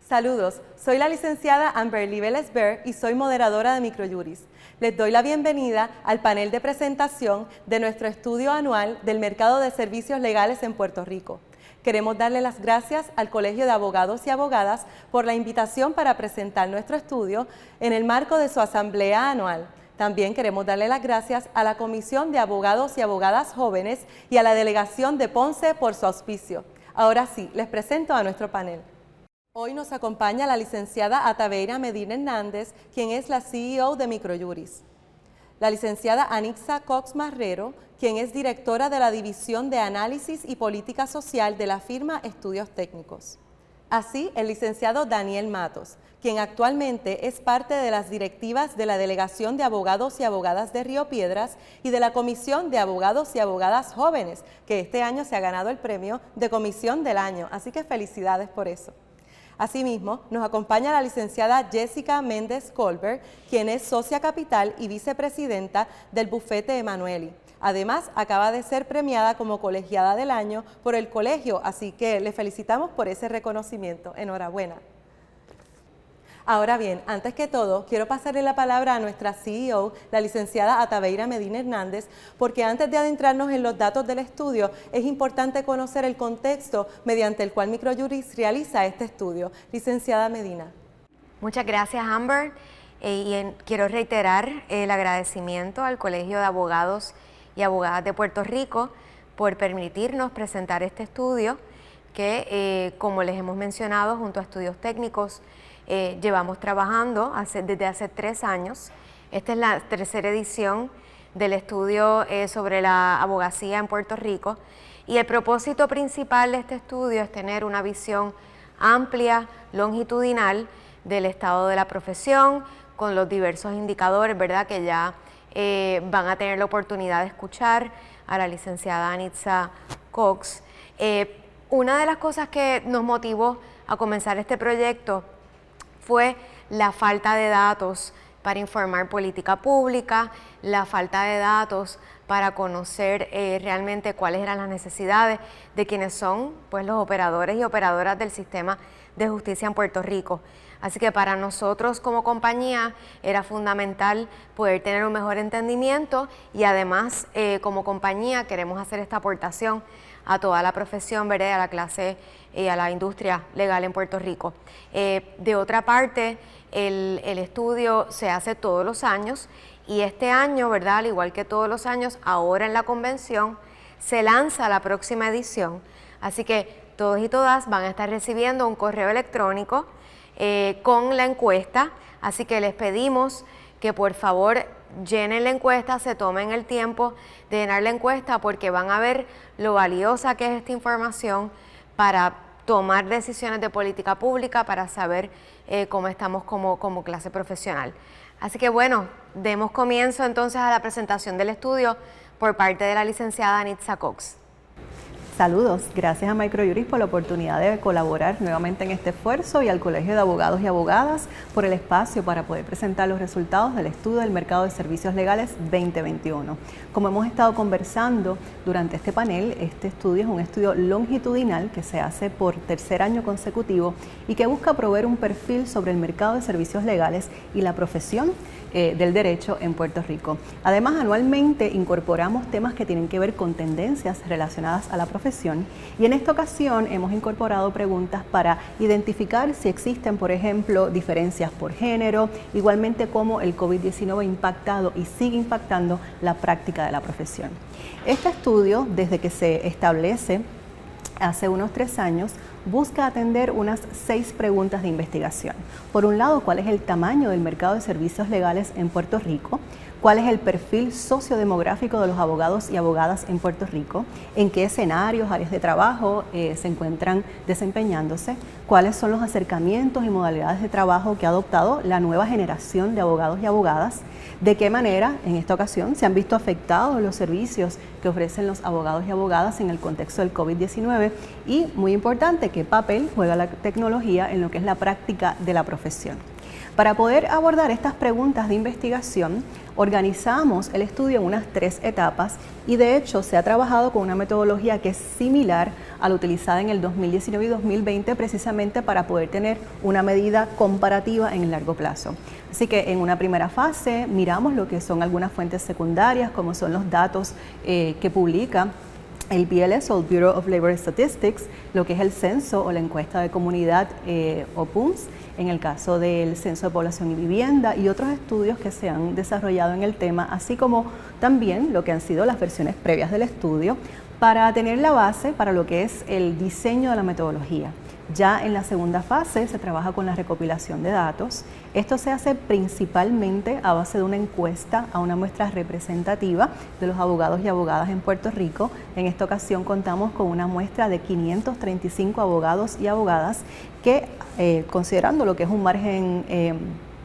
Saludos, soy la licenciada Amberly Vélez-Ver y soy moderadora de Microjuris. Les doy la bienvenida al panel de presentación de nuestro estudio anual del mercado de servicios legales en Puerto Rico. Queremos darle las gracias al Colegio de Abogados y Abogadas por la invitación para presentar nuestro estudio en el marco de su asamblea anual. También queremos darle las gracias a la Comisión de Abogados y Abogadas Jóvenes y a la Delegación de Ponce por su auspicio. Ahora sí, les presento a nuestro panel. Hoy nos acompaña la licenciada Ataveira Medina Hernández, quien es la CEO de Microjuris. La licenciada Anixa Cox Marrero, quien es directora de la División de Análisis y Política Social de la firma Estudios Técnicos. Así, el licenciado Daniel Matos, quien actualmente es parte de las directivas de la Delegación de Abogados y Abogadas de Río Piedras y de la Comisión de Abogados y Abogadas Jóvenes, que este año se ha ganado el premio de Comisión del Año, así que felicidades por eso. Asimismo, nos acompaña la licenciada Jessica Méndez Colbert, quien es socia capital y vicepresidenta del bufete Emanueli. Además, acaba de ser premiada como colegiada del año por el colegio, así que le felicitamos por ese reconocimiento. Enhorabuena. Ahora bien, antes que todo, quiero pasarle la palabra a nuestra CEO, la licenciada Ataveira Medina Hernández, porque antes de adentrarnos en los datos del estudio, es importante conocer el contexto mediante el cual Microjuris realiza este estudio. Licenciada Medina. Muchas gracias, Amber. Quiero reiterar el agradecimiento al Colegio de Abogados y Abogadas de Puerto Rico por permitirnos presentar este estudio que, como les hemos mencionado, junto a Estudios Técnicos, llevamos trabajando desde hace 3 años. Esta es la tercera edición del estudio sobre la abogacía en Puerto Rico y el propósito principal de este estudio es tener una visión amplia, longitudinal del estado de la profesión con los diversos indicadores, ¿verdad?, que ya van a tener la oportunidad de escuchar a la licenciada Anixa Cox. Una de las cosas que nos motivó a comenzar este proyecto fue la falta de datos para informar política pública, la falta de datos para conocer realmente cuáles eran las necesidades de quienes son, pues, los operadores y operadoras del sistema de justicia en Puerto Rico. Así que para nosotros como compañía era fundamental poder tener un mejor entendimiento y además como compañía queremos hacer esta aportación a toda la profesión, ¿verdad?, a la clase y a la industria legal en Puerto Rico. De otra parte, el estudio se hace todos los años y este año, ¿verdad?, al igual que todos los años, ahora en la convención se lanza la próxima edición. Así que todos y todas van a estar recibiendo un correo electrónico con la encuesta, así que les pedimos que por favor llenen la encuesta, se tomen el tiempo de llenar la encuesta porque van a ver lo valiosa que es esta información para tomar decisiones de política pública, para saber cómo estamos como clase profesional. Así que bueno, demos comienzo entonces a la presentación del estudio por parte de la licenciada Anixa Cox. Saludos, gracias a Microjuris por la oportunidad de colaborar nuevamente en este esfuerzo y al Colegio de Abogados y Abogadas por el espacio para poder presentar los resultados del estudio del mercado de servicios legales 2021. Como hemos estado conversando durante este panel, este estudio es un estudio longitudinal que se hace por 3er año consecutivo y que busca proveer un perfil sobre el mercado de servicios legales y la profesión del derecho en Puerto Rico. Además, anualmente incorporamos temas que tienen que ver con tendencias relacionadas a la profesión y en esta ocasión hemos incorporado preguntas para identificar si existen, por ejemplo, diferencias por género, igualmente cómo el COVID-19 ha impactado y sigue impactando la práctica de la profesión. Este estudio, desde que se establece hace unos 3 años, busca atender unas 6 preguntas de investigación. Por un lado, ¿cuál es el tamaño del mercado de servicios legales en Puerto Rico? ¿Cuál es el perfil sociodemográfico de los abogados y abogadas en Puerto Rico? ¿En qué escenarios, áreas de trabajo se encuentran desempeñándose? ¿Cuáles son los acercamientos y modalidades de trabajo que ha adoptado la nueva generación de abogados y abogadas? ¿De qué manera, en esta ocasión, se han visto afectados los servicios que ofrecen los abogados y abogadas en el contexto del COVID-19? Y, muy importante, ¿qué papel juega la tecnología en lo que es la práctica de la profesión? Para poder abordar estas preguntas de investigación, organizamos el estudio en unas 3 etapas y de hecho se ha trabajado con una metodología que es similar a la utilizada en el 2019 y 2020 precisamente para poder tener una medida comparativa en el largo plazo. Así que en una primera fase miramos lo que son algunas fuentes secundarias, como son los datos que publica el BLS o el Bureau of Labor Statistics, lo que es el censo o la encuesta de comunidad o PUMS, en el caso del Censo de Población y Vivienda y otros estudios que se han desarrollado en el tema, así como también lo que han sido las versiones previas del estudio, para tener la base para lo que es el diseño de la metodología. Ya en la segunda fase se trabaja con la recopilación de datos. Esto se hace principalmente a base de una encuesta a una muestra representativa de los abogados y abogadas en Puerto Rico. En esta ocasión contamos con una muestra de 535 abogados y abogadas que, considerando lo que es un margen,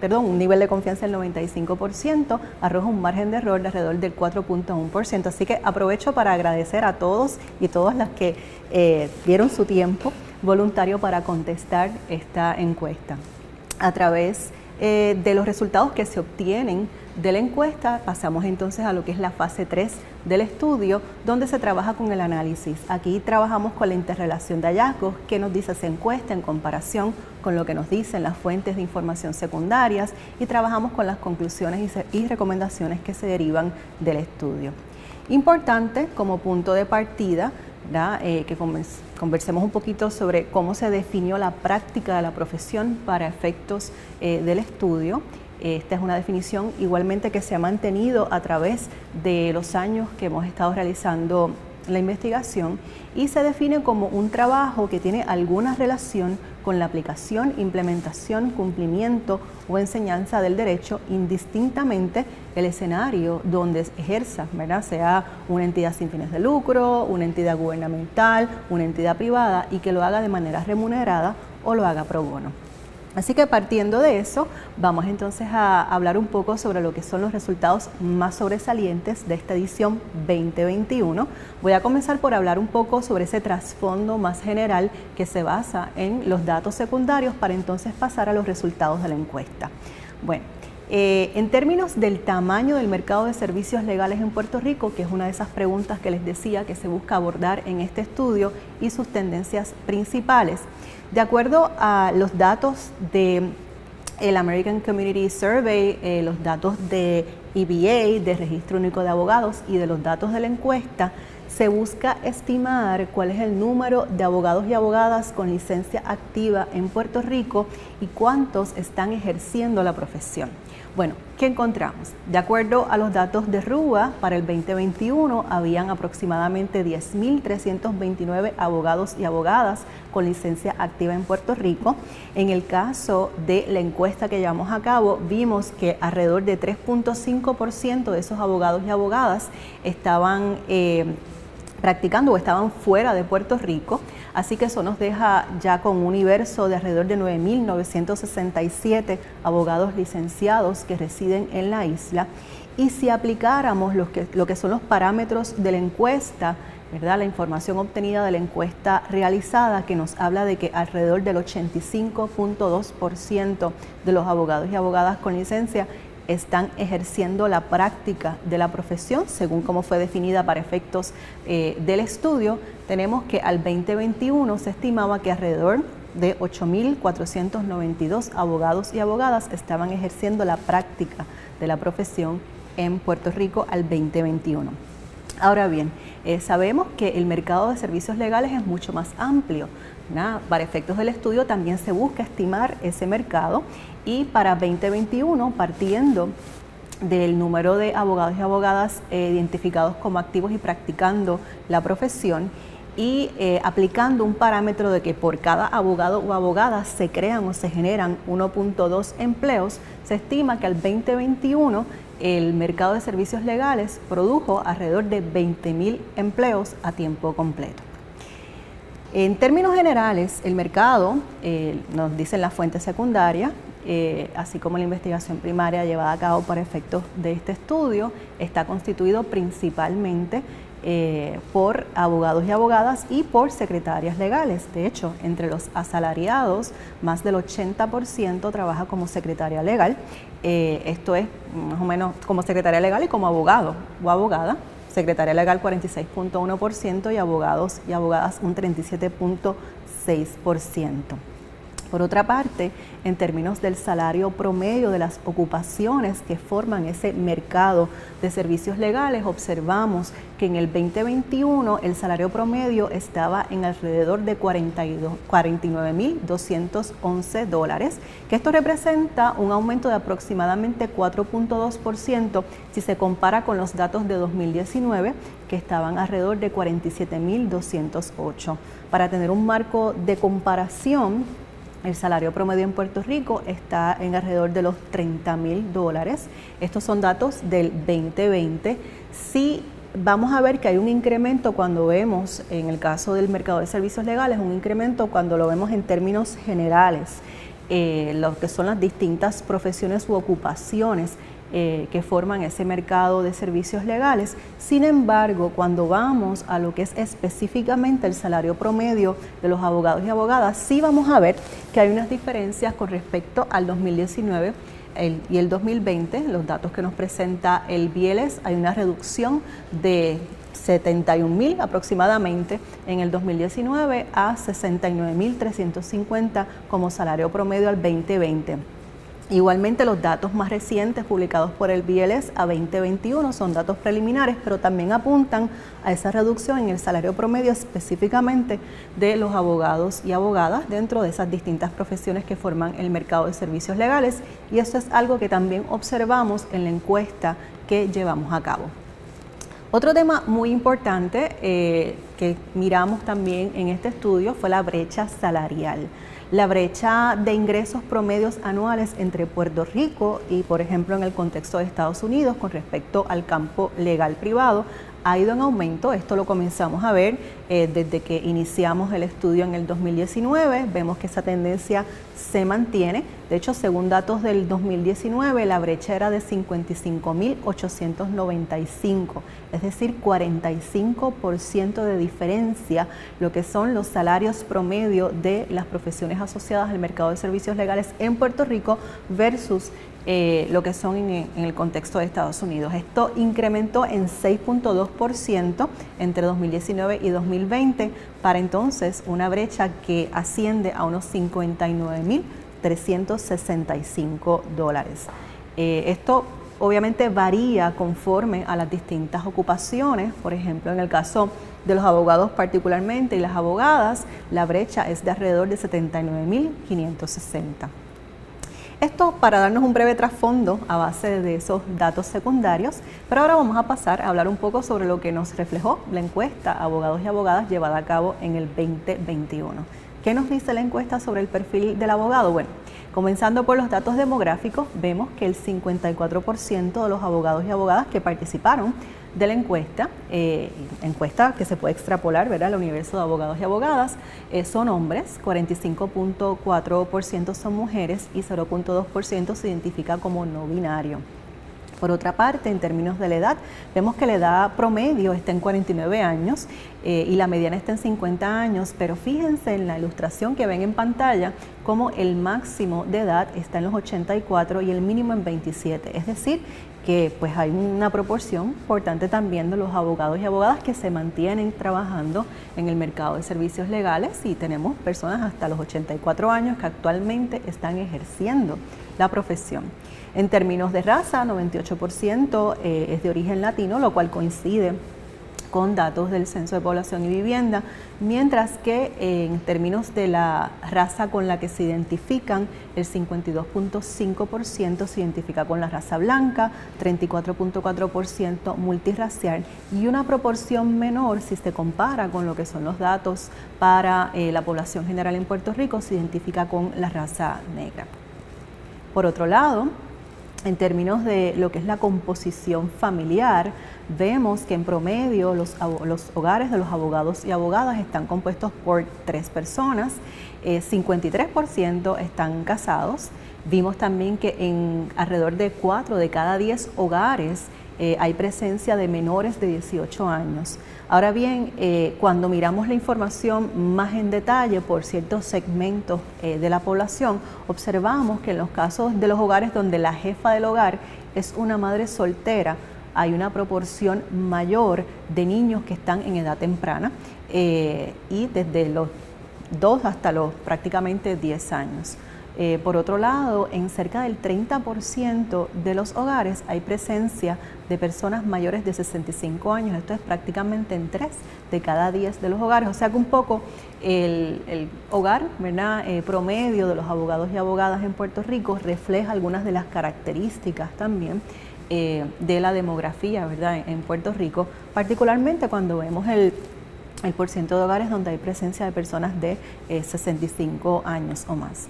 un nivel de confianza del 95%, arroja un margen de error de alrededor del 4.1%. Así que aprovecho para agradecer a todos y todas las que dieron su tiempo voluntario para contestar esta encuesta. A través de los resultados que se obtienen de la encuesta, pasamos entonces a lo que es la fase 3 del estudio, donde se trabaja con el análisis. Aquí trabajamos con la interrelación de hallazgos, que nos dice esa encuesta en comparación con lo que nos dicen las fuentes de información secundarias, y trabajamos con las conclusiones y recomendaciones que se derivan del estudio. Importante como punto de partida, que conversemos un poquito sobre cómo se definió la práctica de la profesión para efectos del estudio. Esta es una definición igualmente que se ha mantenido a través de los años que hemos estado realizando la investigación, y se define como un trabajo que tiene alguna relación con la aplicación, implementación, cumplimiento o enseñanza del derecho, indistintamente el escenario donde ejerza, ¿verdad? Sea una entidad sin fines de lucro, una entidad gubernamental, una entidad privada, y que lo haga de manera remunerada o lo haga pro bono. Así que partiendo de eso, vamos entonces a hablar un poco sobre lo que son los resultados más sobresalientes de esta edición 2021. Voy a comenzar por hablar un poco sobre ese trasfondo más general que se basa en los datos secundarios para entonces pasar a los resultados de la encuesta. Bueno, en términos del tamaño del mercado de servicios legales en Puerto Rico, que es una de esas preguntas que les decía que se busca abordar en este estudio, y sus tendencias principales. De acuerdo a los datos del American Community Survey, los datos de EBA, de Registro Único de Abogados, y de los datos de la encuesta, se busca estimar cuál es el número de abogados y abogadas con licencia activa en Puerto Rico y cuántos están ejerciendo la profesión. Bueno, ¿qué encontramos? De acuerdo a los datos de RUA, para el 2021 habían aproximadamente 10.329 abogados y abogadas con licencia activa en Puerto Rico. En el caso de la encuesta que llevamos a cabo, vimos que alrededor de 3.5% de esos abogados y abogadas estaban practicando o estaban fuera de Puerto Rico, así que eso nos deja ya con un universo de alrededor de 9.967 abogados licenciados que residen en la isla. Y si aplicáramos lo que son los parámetros de la encuesta, ¿verdad? La información obtenida de la encuesta realizada, que nos habla de que alrededor del 85.2% de los abogados y abogadas con licencia están ejerciendo la práctica de la profesión, según cómo fue definida para efectos del estudio, tenemos que al 2021 se estimaba que alrededor de 8.492 abogados y abogadas estaban ejerciendo la práctica de la profesión en Puerto Rico al 2021. Ahora bien, sabemos que el mercado de servicios legales es mucho más amplio, ¿no? Para efectos del estudio también se busca estimar ese mercado, y para 2021, partiendo del número de abogados y abogadas identificados como activos y practicando la profesión, y aplicando un parámetro de que por cada abogado o abogada se crean o se generan 1.2 empleos, se estima que al 2021 el mercado de servicios legales produjo alrededor de 20.000 empleos a tiempo completo. En términos generales, el mercado, nos dicen las fuentes secundarias, así como la investigación primaria llevada a cabo para efectos de este estudio, está constituido principalmente por abogados y abogadas y por secretarias legales. De hecho, entre los asalariados, más del 80% trabaja como secretaria legal. Esto es más o menos como secretaria legal y como abogado o abogada. Secretaria legal 46.1% y abogados y abogadas un 37.6%. Por otra parte, en términos del salario promedio de las ocupaciones que forman ese mercado de servicios legales, observamos que en el 2021 el salario promedio estaba en alrededor de $49,211, que esto representa un aumento de aproximadamente 4.2% si se compara con los datos de 2019, que estaban alrededor de 47,208. Para tener un marco de comparación, el salario promedio en Puerto Rico está en alrededor de los $30,000. Estos son datos del 2020. Sí, vamos a ver que hay un incremento cuando vemos, en el caso del mercado de servicios legales, un incremento cuando lo vemos en términos generales, lo que son las distintas profesiones u ocupaciones que forman ese mercado de servicios legales. Sin embargo, cuando vamos a lo que es específicamente el salario promedio de los abogados y abogadas, sí vamos a ver que hay unas diferencias con respecto al 2019 y el 2020. Los datos que nos presenta el BLS, hay una reducción de 71,000 aproximadamente en el 2019 a 69,350 como salario promedio al 2020. Igualmente, los datos más recientes publicados por el BLS a 2021 son datos preliminares, pero también apuntan a esa reducción en el salario promedio específicamente de los abogados y abogadas dentro de esas distintas profesiones que forman el mercado de servicios legales, y eso es algo que también observamos en la encuesta que llevamos a cabo. Otro tema muy importante que miramos también en este estudio fue la brecha salarial. La brecha de ingresos promedios anuales entre Puerto Rico y, por ejemplo, en el contexto de Estados Unidos con respecto al campo legal privado ha ido en aumento. Esto lo comenzamos a ver desde que iniciamos el estudio en el 2019. Vemos que esa tendencia se mantiene. De hecho, según datos del 2019, la brecha era de 55,895, es decir, 45% de diferencia, lo que son los salarios promedio de las profesiones asociadas al mercado de servicios legales en Puerto Rico versus lo que son en el contexto de Estados Unidos. Esto incrementó en 6.2% entre 2019 y 2020, para entonces una brecha que asciende a unos $59,365. Esto obviamente varía conforme a las distintas ocupaciones. Por ejemplo, en el caso de los abogados particularmente y las abogadas, la brecha es de alrededor de 79,560. Esto para darnos un breve trasfondo a base de esos datos secundarios, pero ahora vamos a pasar a hablar un poco sobre lo que nos reflejó la encuesta Abogados y Abogadas llevada a cabo en el 2021. ¿Qué nos dice la encuesta sobre el perfil del abogado? Bueno, comenzando por los datos demográficos, vemos que el 54% de los abogados y abogadas que participaron de la encuesta que se puede extrapolar, ¿verdad?, al universo de abogados y abogadas, son hombres, 45.4% son mujeres y 0.2% se identifica como no binario. Por otra parte, en términos de la edad, vemos que la edad promedio está en 49 años y la mediana está en 50 años, pero fíjense en la ilustración que ven en pantalla como el máximo de edad está en los 84 y el mínimo en 27, es decir, que pues hay una proporción importante también de los abogados y abogadas que se mantienen trabajando en el mercado de servicios legales, y tenemos personas hasta los 84 años que actualmente están ejerciendo la profesión. En términos de raza, 98% es de origen latino, lo cual coincide con datos del Censo de Población y Vivienda, mientras que en términos de la raza con la que se identifican, el 52.5% se identifica con la raza blanca, 34.4% multirracial y una proporción menor si se compara con lo que son los datos para la población general en Puerto Rico, se identifica con la raza negra. Por otro lado, en términos de lo que es la composición familiar, vemos que en promedio los hogares de los abogados y abogadas están compuestos por 3 personas, 53% están casados. Vimos también que en alrededor de 4 de cada 10 hogares hay presencia de menores de 18 años. Ahora bien, cuando miramos la información más en detalle por ciertos segmentos de la población, observamos que en los casos de los hogares donde la jefa del hogar es una madre soltera, hay una proporción mayor de niños que están en edad temprana y desde los 2 hasta los prácticamente 10 años. Por otro lado, en cerca del 30% de los hogares hay presencia de personas mayores de 65 años. Esto es prácticamente en 3 de cada 10 de los hogares. O sea que un poco el hogar, ¿verdad?, promedio de los abogados y abogadas en Puerto Rico refleja algunas de las características también de la demografía, ¿verdad?, en Puerto Rico, particularmente cuando vemos el porcentaje de hogares donde hay presencia de personas de 65 años o más.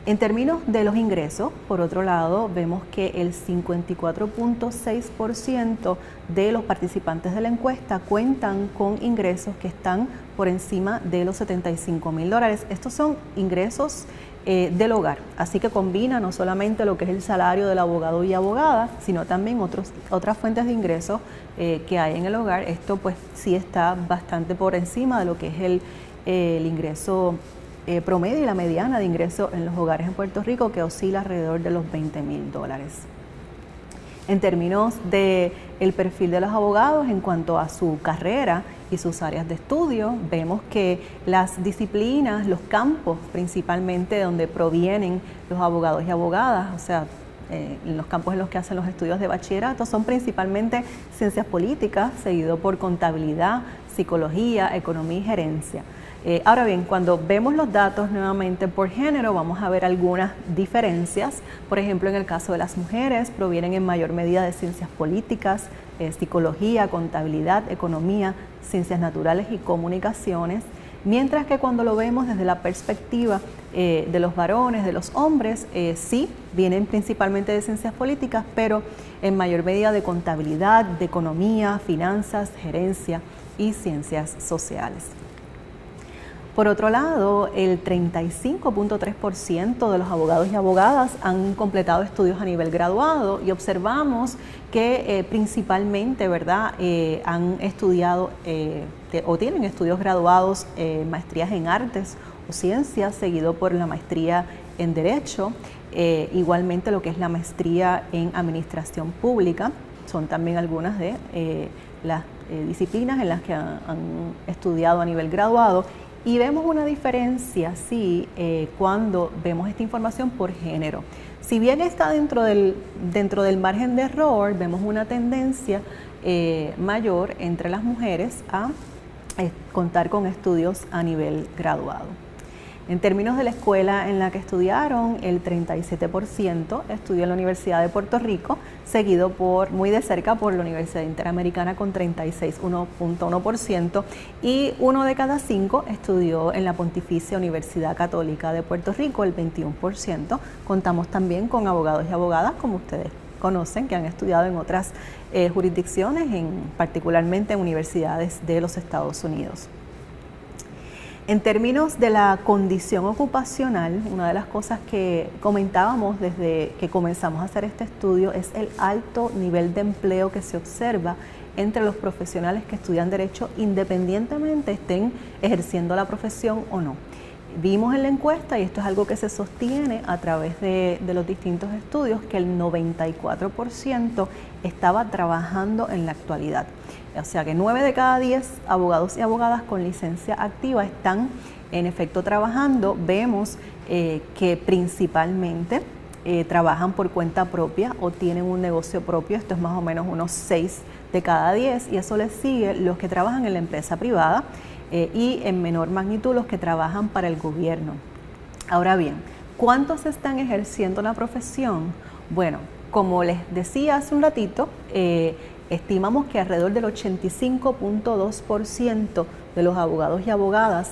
En términos de los ingresos, por otro lado, vemos que el 54.6% de los participantes de la encuesta cuentan con ingresos que están por encima de los $75,000. Estos son ingresos del hogar, así que combina no solamente lo que es el salario del abogado y abogada, sino también otras fuentes de ingresos que hay en el hogar. Esto pues sí está bastante por encima de lo que es el ingreso promedio y la mediana de ingreso en los hogares en Puerto Rico, que oscila alrededor de los $20,000. En términos del perfil de los abogados en cuanto a su carrera y sus áreas de estudio, vemos que las disciplinas, los campos principalmente donde provienen los abogados y abogadas, o sea, los campos en los que hacen los estudios de bachillerato, son principalmente ciencias políticas, seguido por contabilidad, psicología, economía y gerencia. Ahora bien, cuando vemos los datos nuevamente por género, vamos a ver algunas diferencias. Por ejemplo, en el caso de las mujeres, provienen en mayor medida de ciencias políticas, psicología, contabilidad, economía, ciencias naturales y comunicaciones. Mientras que cuando lo vemos desde la perspectiva de los varones, de los hombres, sí, vienen principalmente de ciencias políticas, pero en mayor medida de contabilidad, de economía, finanzas, gerencia y ciencias sociales. Por otro lado, el 35.3% de los abogados y abogadas han completado estudios a nivel graduado y observamos que principalmente, ¿verdad?, han estudiado o tienen estudios graduados, maestrías en artes o ciencias, seguido por la maestría en Derecho, igualmente lo que es la maestría en Administración Pública. Son también algunas de las disciplinas en las que han estudiado a nivel graduado. Y vemos una diferencia, sí, cuando vemos esta información por género. Si bien está dentro del margen de error, vemos una tendencia mayor entre las mujeres a contar con estudios a nivel graduado. En términos de la escuela en la que estudiaron, el 37% estudió en la Universidad de Puerto Rico, seguido muy de cerca por la Universidad Interamericana con 36.1%, y 1 de cada 5 estudió en la Pontificia Universidad Católica de Puerto Rico, el 21%. Contamos también con abogados y abogadas, como ustedes conocen, que han estudiado en otras jurisdicciones, particularmente en universidades de los Estados Unidos. En términos de la condición ocupacional, una de las cosas que comentábamos desde que comenzamos a hacer este estudio es el alto nivel de empleo que se observa entre los profesionales que estudian Derecho, independientemente estén ejerciendo la profesión o no. Vimos en la encuesta, y esto es algo que se sostiene a través de los distintos estudios, que el 94% estaba trabajando en la actualidad. O sea que 9 de cada 10 abogados y abogadas con licencia activa están en efecto trabajando. Vemos que principalmente trabajan por cuenta propia o tienen un negocio propio. Esto es más o menos unos 6 de cada 10, y eso les sigue los que trabajan en la empresa privada y en menor magnitud los que trabajan para el gobierno. Ahora bien, ¿cuántos están ejerciendo la profesión? Bueno, como les decía hace un ratito, estimamos que alrededor del 85.2% de los abogados y abogadas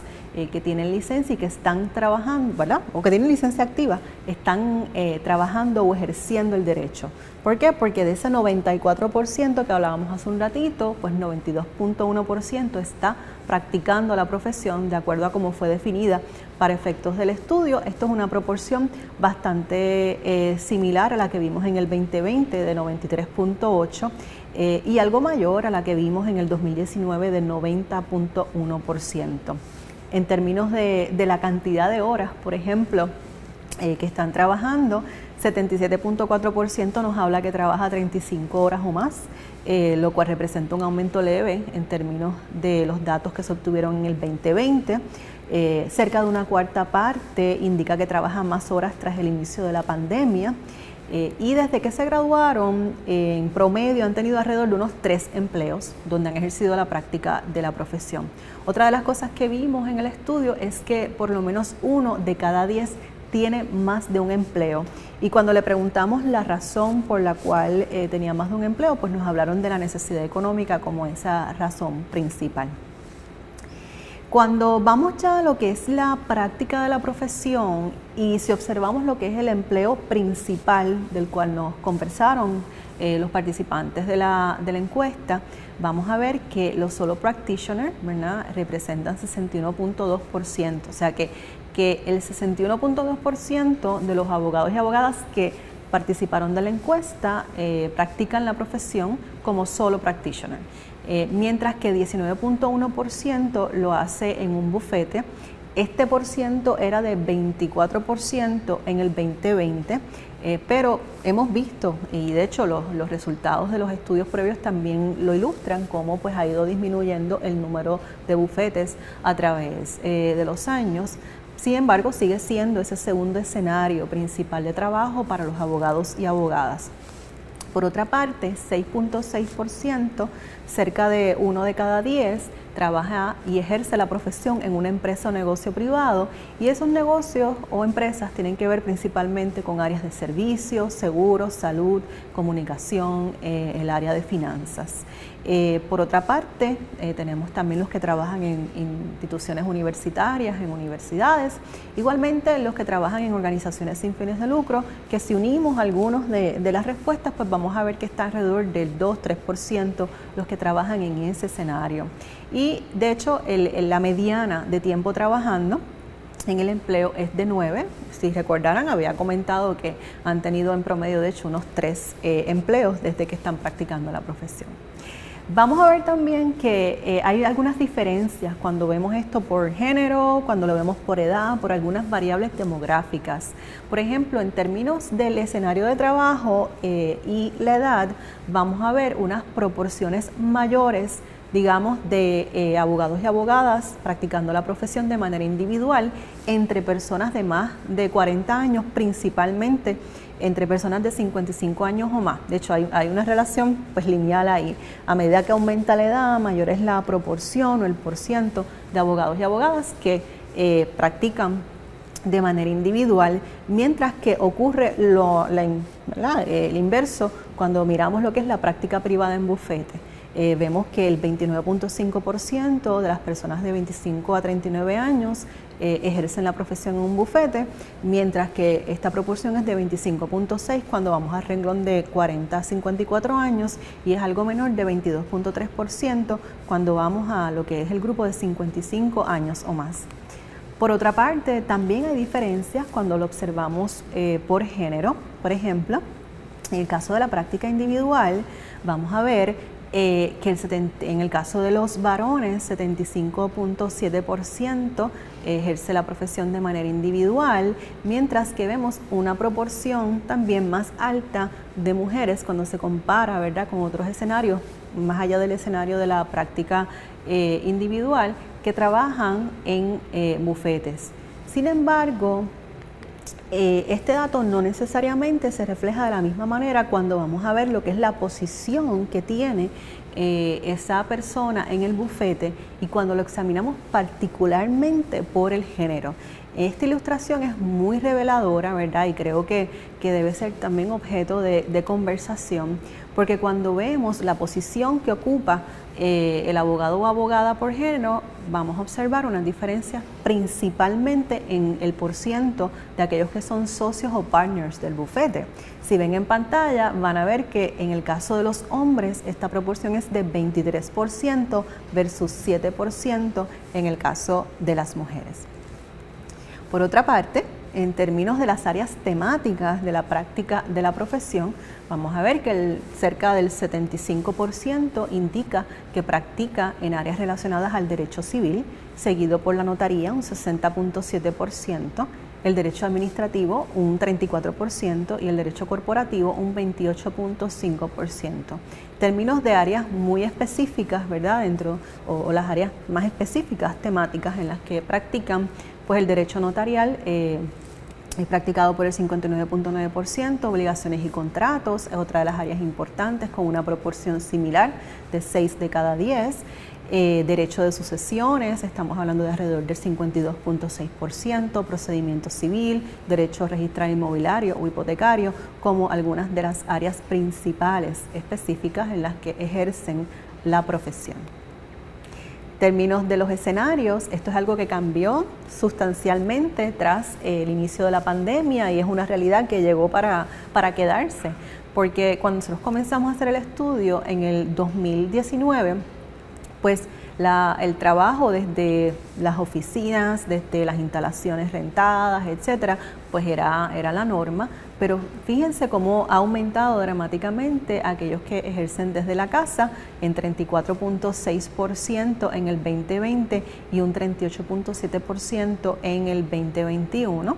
que tienen licencia y que están trabajando, ¿verdad? O que tienen licencia activa, están trabajando o ejerciendo el derecho. ¿Por qué? Porque de ese 94% que hablábamos hace un ratito, pues 92.1% está practicando la profesión de acuerdo a cómo fue definida para efectos del estudio. Esto es una proporción bastante similar a la que vimos en el 2020 de 93.8%. Y algo mayor a la que vimos en el 2019 de 90.1%. En términos de la cantidad de horas, por ejemplo, que están trabajando, 77.4% nos habla que trabaja 35 horas o más, lo cual representa un aumento leve en términos de los datos que se obtuvieron en el 2020. Cerca de una cuarta parte indica que trabaja más horas tras el inicio de la pandemia. Y desde que se graduaron, en promedio han tenido alrededor de unos 3 empleos donde han ejercido la práctica de la profesión. Otra de las cosas que vimos en el estudio es que por lo menos 1 de cada 10 tiene más de un empleo. Y cuando le preguntamos la razón por la cual tenía más de un empleo, pues nos hablaron de la necesidad económica como esa razón principal. Cuando vamos ya a lo que es la práctica de la profesión y si observamos lo que es el empleo principal del cual nos conversaron los participantes de la encuesta, vamos a ver que los solo practitioners, ¿verdad?, representan 61.2%, o sea que el 61.2% de los abogados y abogadas que participaron de la encuesta practican la profesión como solo practitioner. Mientras que 19.1% lo hace en un bufete. Este por ciento era de 24% en el 2020, pero hemos visto, y de hecho los resultados de los estudios previos también lo ilustran, cómo pues ha ido disminuyendo el número de bufetes a través de los años. Sin embargo, sigue siendo ese segundo escenario principal de trabajo para los abogados y abogadas. Por otra parte, 6.6%, cerca de 1 de cada 10, trabaja y ejerce la profesión en una empresa o negocio privado, y esos negocios o empresas tienen que ver principalmente con áreas de servicios, seguros, salud, comunicación, el área de finanzas. Por otra parte, tenemos también los que trabajan en instituciones universitarias, en universidades, igualmente los que trabajan en organizaciones sin fines de lucro, que si unimos algunos de las respuestas, pues vamos a ver que está alrededor del 2-3% los que trabajan en ese escenario. Y de hecho, la mediana de tiempo trabajando en el empleo es de 9. Si recordarán, había comentado que han tenido en promedio, de hecho, unos 3 empleos desde que están practicando la profesión. Vamos a ver también que hay algunas diferencias cuando vemos esto por género, cuando lo vemos por edad, por algunas variables demográficas. Por ejemplo, en términos del escenario de trabajo y la edad, vamos a ver unas proporciones mayores, digamos, de abogados y abogadas practicando la profesión de manera individual entre personas de más de 40 años, principalmente entre personas de 55 años o más. De hecho, hay una relación pues lineal ahí. A medida que aumenta la edad, mayor es la proporción o el porciento de abogados y abogadas que practican de manera individual, mientras que ocurre el inverso cuando miramos lo que es la práctica privada en bufete. Vemos que el 29.5% de las personas de 25 a 39 años ejercen la profesión en un bufete, mientras que esta proporción es de 25.6% cuando vamos al renglón de 40 a 54 años y es algo menor de 22.3% cuando vamos a lo que es el grupo de 55 años o más. Por otra parte, también hay diferencias cuando lo observamos por género. Por ejemplo, en el caso de la práctica individual, vamos a ver que en el caso de los varones, 75.7% ejerce la profesión de manera individual, mientras que vemos una proporción también más alta de mujeres cuando se compara, ¿verdad?, con otros escenarios, más allá del escenario de la práctica individual, que trabajan en bufetes. Sin embargo, este dato no necesariamente se refleja de la misma manera cuando vamos a ver lo que es la posición que tiene esa persona en el bufete y cuando lo examinamos particularmente por el género. Esta ilustración es muy reveladora, ¿verdad? Y creo que debe ser también objeto de conversación, porque cuando vemos la posición que ocupa el abogado o abogada por género, vamos a observar una diferencia principalmente en el % de aquellos que son socios o partners del bufete. Si ven en pantalla, van a ver que en el caso de los hombres, esta proporción es de 23% versus 7% en el caso de las mujeres. Por otra parte, en términos de las áreas temáticas de la práctica de la profesión, vamos a ver que cerca del 75% indica que practica en áreas relacionadas al derecho civil, seguido por la notaría, un 60.7%, el derecho administrativo, un 34%, y el derecho corporativo, un 28.5%. Términos de áreas muy específicas, ¿verdad? Dentro, o las áreas más específicas temáticas en las que practican, pues el derecho notarial, es practicado por el 59.9%, obligaciones y contratos es otra de las áreas importantes con una proporción similar de 6 de cada 10. Derecho de sucesiones, estamos hablando de alrededor del 52.6%, procedimiento civil, derecho a registrar inmobiliario o hipotecario, como algunas de las áreas principales específicas en las que ejercen la profesión. Términos de los escenarios, esto es algo que cambió sustancialmente tras el inicio de la pandemia y es una realidad que llegó para quedarse, porque cuando nosotros comenzamos a hacer el estudio en el 2019, pues el trabajo desde las oficinas, desde las instalaciones rentadas, etcétera, pues era la norma, pero fíjense cómo ha aumentado dramáticamente aquellos que ejercen desde la casa en 34.6% en el 2020 y un 38.7% en el 2021.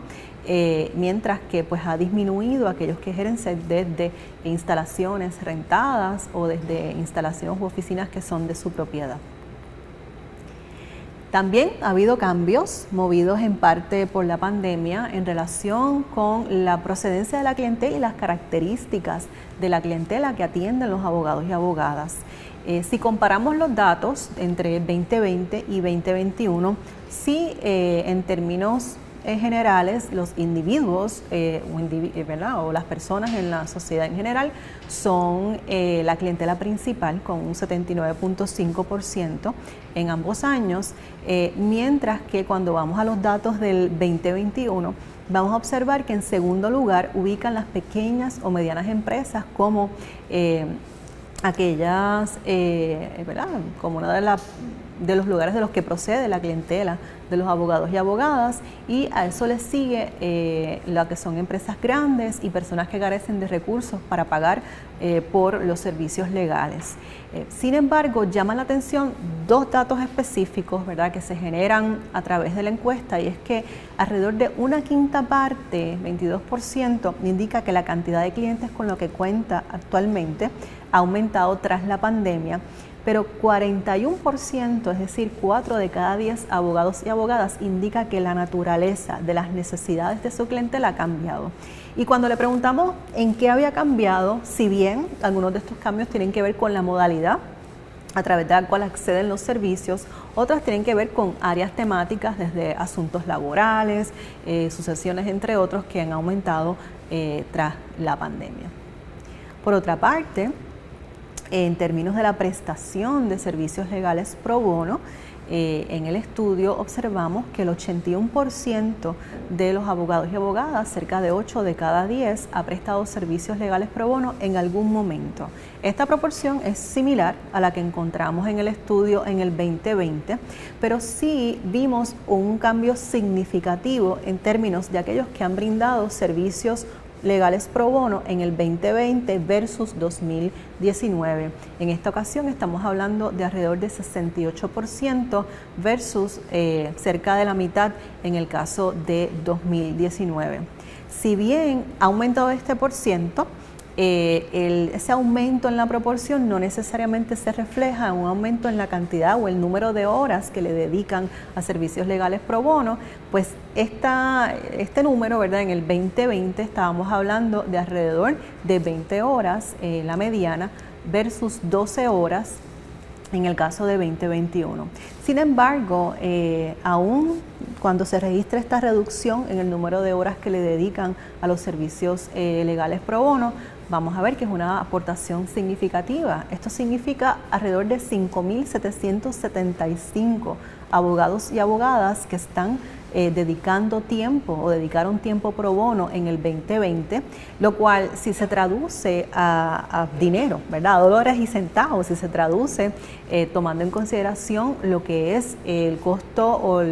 Mientras que pues ha disminuido aquellos que ejercen desde instalaciones rentadas o desde instalaciones u oficinas que son de su propiedad. También ha habido cambios movidos en parte por la pandemia en relación con la procedencia de la clientela y las características de la clientela que atienden los abogados y abogadas. Si comparamos los datos entre 2020 y 2021, sí, en términos generales, los individuos o las personas en la sociedad en general son la clientela principal con un 79.5% en ambos años, mientras que cuando vamos a los datos del 2021 vamos a observar que en segundo lugar ubican las pequeñas o medianas empresas como aquellas, como una de los lugares de los que procede la clientela de los abogados y abogadas, y a eso les sigue lo que son empresas grandes y personas que carecen de recursos para pagar por los servicios legales. Sin embargo, llama la atención dos datos específicos, ¿verdad?, que se generan a través de la encuesta, y es que alrededor de una quinta parte, 22%, indica que la cantidad de clientes con lo que cuenta actualmente ha aumentado tras la pandemia, pero 41%, es decir, 4 de cada 10 abogados y abogadas, indica que la naturaleza de las necesidades de su clientela ha cambiado. Y cuando le preguntamos en qué había cambiado, si bien algunos de estos cambios tienen que ver con la modalidad a través de la cual acceden los servicios, otras tienen que ver con áreas temáticas desde asuntos laborales, sucesiones, entre otros, que han aumentado tras la pandemia. Por otra parte, en términos de la prestación de servicios legales pro bono, en el estudio observamos que el 81% de los abogados y abogadas, cerca de 8 de cada 10, ha prestado servicios legales pro bono en algún momento. Esta proporción es similar a la que encontramos en el estudio en el 2020, pero sí vimos un cambio significativo en términos de aquellos que han brindado servicios legales pro bono en el 2020 versus 2019. En esta ocasión estamos hablando de alrededor de 68% versus cerca de la mitad en el caso de 2019. Si bien ha aumentado este %, ese aumento en la proporción no necesariamente se refleja en un aumento en la cantidad o el número de horas que le dedican a servicios legales pro bono, pues este número, ¿verdad? En el 2020 estábamos hablando de alrededor de 20 horas, la mediana, versus 12 horas en el caso de 2021. Sin embargo, aún cuando se registra esta reducción en el número de horas que le dedican a los servicios legales pro bono, vamos a ver que es una aportación significativa. Esto significa alrededor de 5.775 abogados y abogadas que están dedicando tiempo o dedicaron tiempo pro bono en el 2020, lo cual si se traduce a dinero, ¿verdad? A dólares y centavos, si se traduce tomando en consideración lo que es el costo o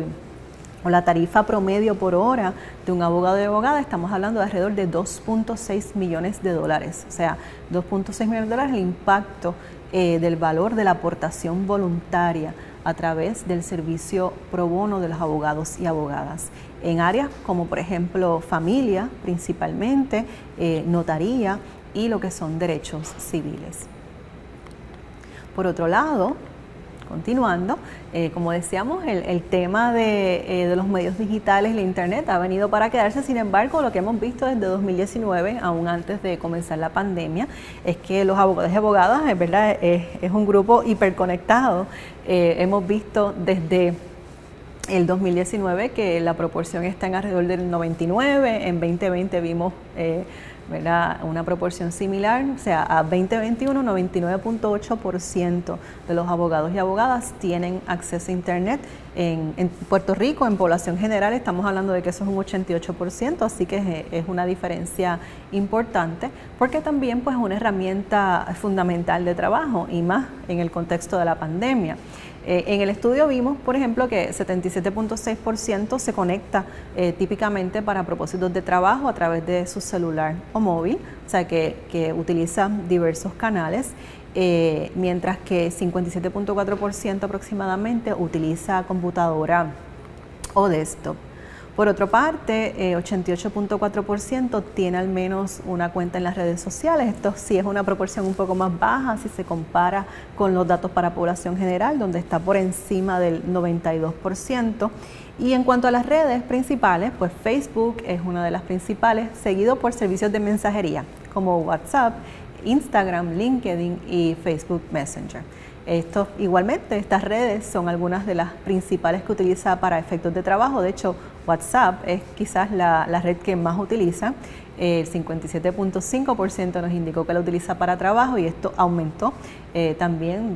la tarifa promedio por hora de un abogado y abogada, estamos hablando de alrededor de 2.6 millones de dólares. O sea, 2.6 millones de dólares el impacto del valor de la aportación voluntaria a través del servicio pro bono de los abogados y abogadas en áreas como por ejemplo familia principalmente, notaría y lo que son derechos civiles. Por otro lado, continuando, como decíamos, el tema de los medios digitales y la internet ha venido para quedarse. Sin embargo, lo que hemos visto desde 2019, aún antes de comenzar la pandemia, es que los abogados y abogadas, es verdad, es un grupo hiperconectado. Hemos visto desde el 2019 que la proporción está en alrededor del 99, en 2020 vimos ¿verdad? Una proporción similar, o sea, a 2021 99.8% de los abogados y abogadas tienen acceso a internet. En Puerto Rico, en población general, estamos hablando de que eso es un 88%, así que es una diferencia importante, porque también pues es una herramienta fundamental de trabajo y más en el contexto de la pandemia. En el estudio vimos, por ejemplo, que 77.6% se conecta típicamente para propósitos de trabajo a través de su celular o móvil, o sea que utiliza diversos canales, mientras que 57.4% aproximadamente utiliza computadora o desktop. Por otra parte, 88.4% tiene al menos una cuenta en las redes sociales. Esto sí es una proporción un poco más baja si se compara con los datos para población general, donde está por encima del 92%. Y en cuanto a las redes principales, pues Facebook es una de las principales, seguido por servicios de mensajería como WhatsApp, Instagram, LinkedIn y Facebook Messenger. Igualmente, estas redes son algunas de las principales que utiliza para efectos de trabajo. De hecho, WhatsApp es quizás la red que más utiliza. El 57.5% nos indicó que la utiliza para trabajo y esto aumentó también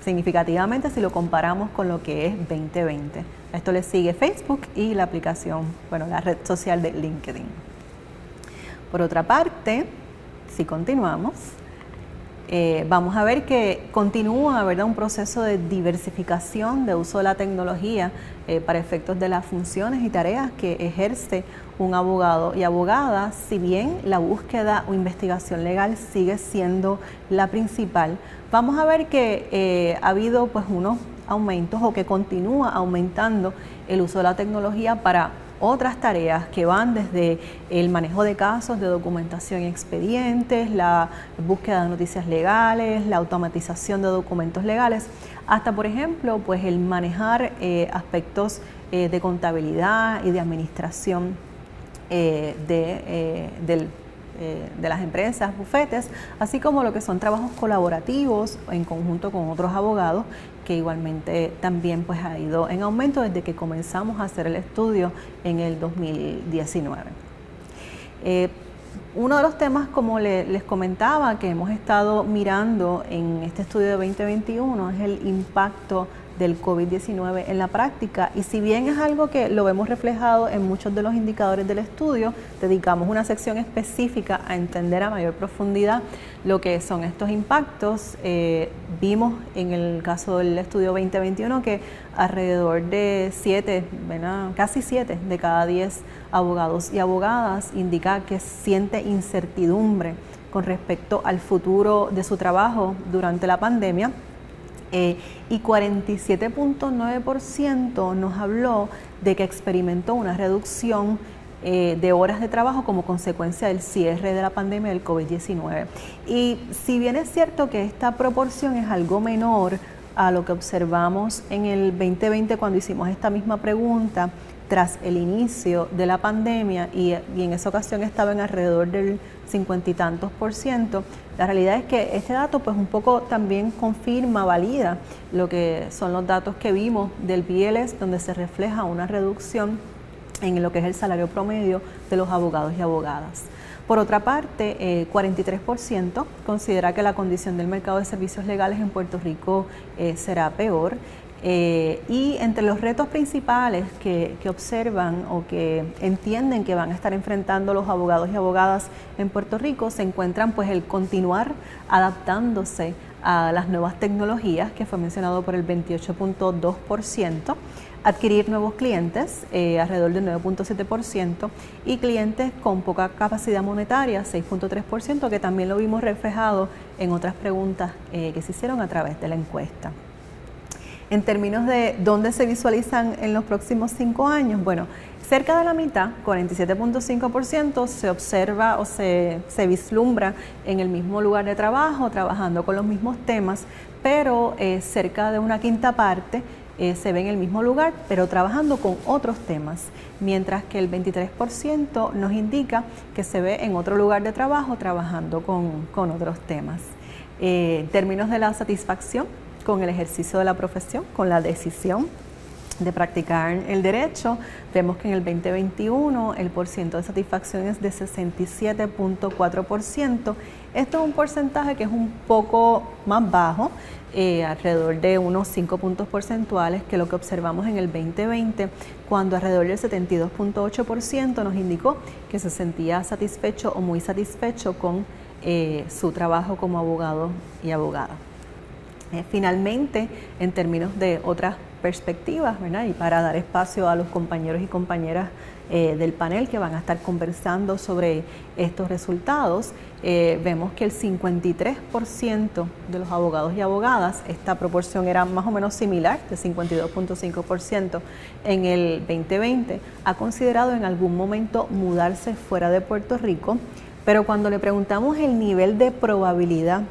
significativamente si lo comparamos con lo que es 2020. A esto le sigue Facebook y la aplicación, la red social de LinkedIn. Por otra parte, si continuamos, vamos a ver que continúa, ¿verdad?, un proceso de diversificación de uso de la tecnología para efectos de las funciones y tareas que ejerce un abogado y abogada. Si bien la búsqueda o investigación legal sigue siendo la principal, vamos a ver que ha habido pues unos aumentos o que continúa aumentando el uso de la tecnología para otras tareas que van desde el manejo de casos, de documentación y expedientes, la búsqueda de noticias legales, la automatización de documentos legales, hasta por ejemplo pues el manejar aspectos de contabilidad y de administración de las empresas, bufetes, así como lo que son trabajos colaborativos en conjunto con otros abogados, que igualmente también pues ha ido en aumento desde que comenzamos a hacer el estudio en el 2019. Uno de los temas, como les comentaba, que hemos estado mirando en este estudio de 2021 es el impacto del COVID-19 en la práctica, y si bien es algo que lo vemos reflejado en muchos de los indicadores del estudio, dedicamos una sección específica a entender a mayor profundidad lo que son estos impactos. Vimos en el caso del estudio 2021 que alrededor de casi 7 de cada 10 abogados y abogadas indica que siente incertidumbre con respecto al futuro de su trabajo durante la pandemia. Y 47.9% nos habló de que experimentó una reducción de horas de trabajo como consecuencia del cierre de la pandemia del COVID-19. Y si bien es cierto que esta proporción es algo menor a lo que observamos en el 2020 cuando hicimos esta misma pregunta tras el inicio de la pandemia, y en esa ocasión estaba en alrededor del 50 y tantos %, la realidad es que este dato pues un poco también confirma, valida lo que son los datos que vimos del BLS, donde se refleja una reducción en lo que es el salario promedio de los abogados y abogadas. Por otra parte, 43% considera que la condición del mercado de servicios legales en Puerto Rico será peor. Y entre los retos principales que observan o que entienden que van a estar enfrentando los abogados y abogadas en Puerto Rico se encuentran pues el continuar adaptándose a las nuevas tecnologías, que fue mencionado por el 28.2%, adquirir nuevos clientes, alrededor del 9.7%, y clientes con poca capacidad monetaria, 6.3%, que también lo vimos reflejado en otras preguntas que se hicieron a través de la encuesta. En términos de dónde se visualizan en los próximos 5 años, bueno, cerca de la mitad, 47.5%, se observa o se vislumbra en el mismo lugar de trabajo, trabajando con los mismos temas, pero cerca de una quinta parte se ve en el mismo lugar, pero trabajando con otros temas, mientras que el 23% nos indica que se ve en otro lugar de trabajo trabajando con otros temas. En términos de la satisfacción con el ejercicio de la profesión, con la decisión de practicar el derecho, vemos que en el 2021 el porcentaje de satisfacción es de 67.4%. Esto es un porcentaje que es un poco más bajo, alrededor de unos 5 puntos porcentuales, que lo que observamos en el 2020, cuando alrededor del 72.8% nos indicó que se sentía satisfecho o muy satisfecho con su trabajo como abogado y abogada. Finalmente, en términos de otras perspectivas, ¿verdad? Y para dar espacio a los compañeros y compañeras del panel que van a estar conversando sobre estos resultados, vemos que el 53% de los abogados y abogadas, esta proporción era más o menos similar, de 52.5% en el 2020, ha considerado en algún momento mudarse fuera de Puerto Rico, pero cuando le preguntamos el nivel de probabilidad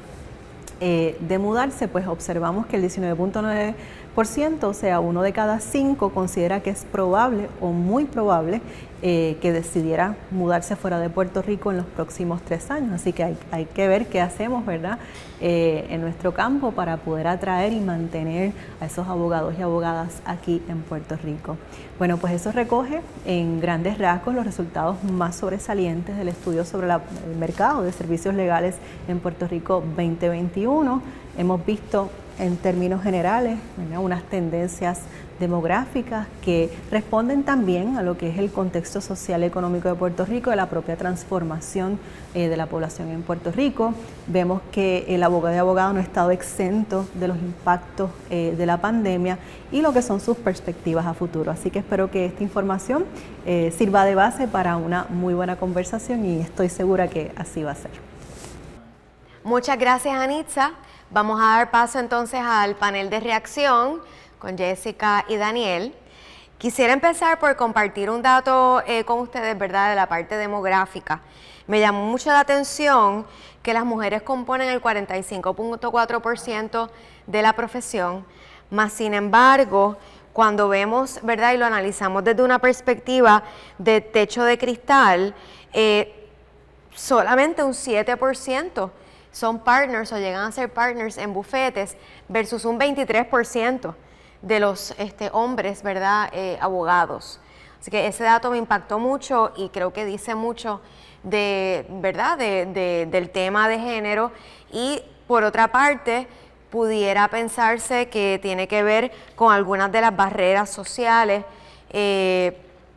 de mudarse, pues observamos que el 19.9%, o sea, 1 de cada 5, considera que es probable o muy probable que decidiera mudarse fuera de Puerto Rico en los próximos 3 años. Así que hay que ver qué hacemos, ¿verdad?, en nuestro campo para poder atraer y mantener a esos abogados y abogadas aquí en Puerto Rico. Bueno, pues eso recoge en grandes rasgos los resultados más sobresalientes del estudio sobre el mercado de servicios legales en Puerto Rico 2021. Hemos visto en términos generales, ¿verdad?, unas tendencias demográficas que responden también a lo que es el contexto social y económico de Puerto Rico, de la propia transformación de la población en Puerto Rico. Vemos que el abogado y abogada no ha estado exento de los impactos de la pandemia y lo que son sus perspectivas a futuro. Así que espero que esta información sirva de base para una muy buena conversación y estoy segura que así va a ser. Muchas gracias, Anitza. Vamos a dar paso entonces al panel de reacción con Jessica y Daniel. Quisiera empezar por compartir un dato con ustedes, ¿verdad?, de la parte demográfica. Me llamó mucho la atención que las mujeres componen el 45.4% de la profesión, más sin embargo, cuando vemos, ¿verdad?, y lo analizamos desde una perspectiva de techo de cristal, solamente un 7% son partners o llegan a ser partners en bufetes versus un 23% de los hombres, ¿verdad?, abogados. Así que ese dato me impactó mucho y creo que dice mucho de, ¿verdad?, del tema de género. Y por otra parte, pudiera pensarse que tiene que ver con algunas de las barreras sociales,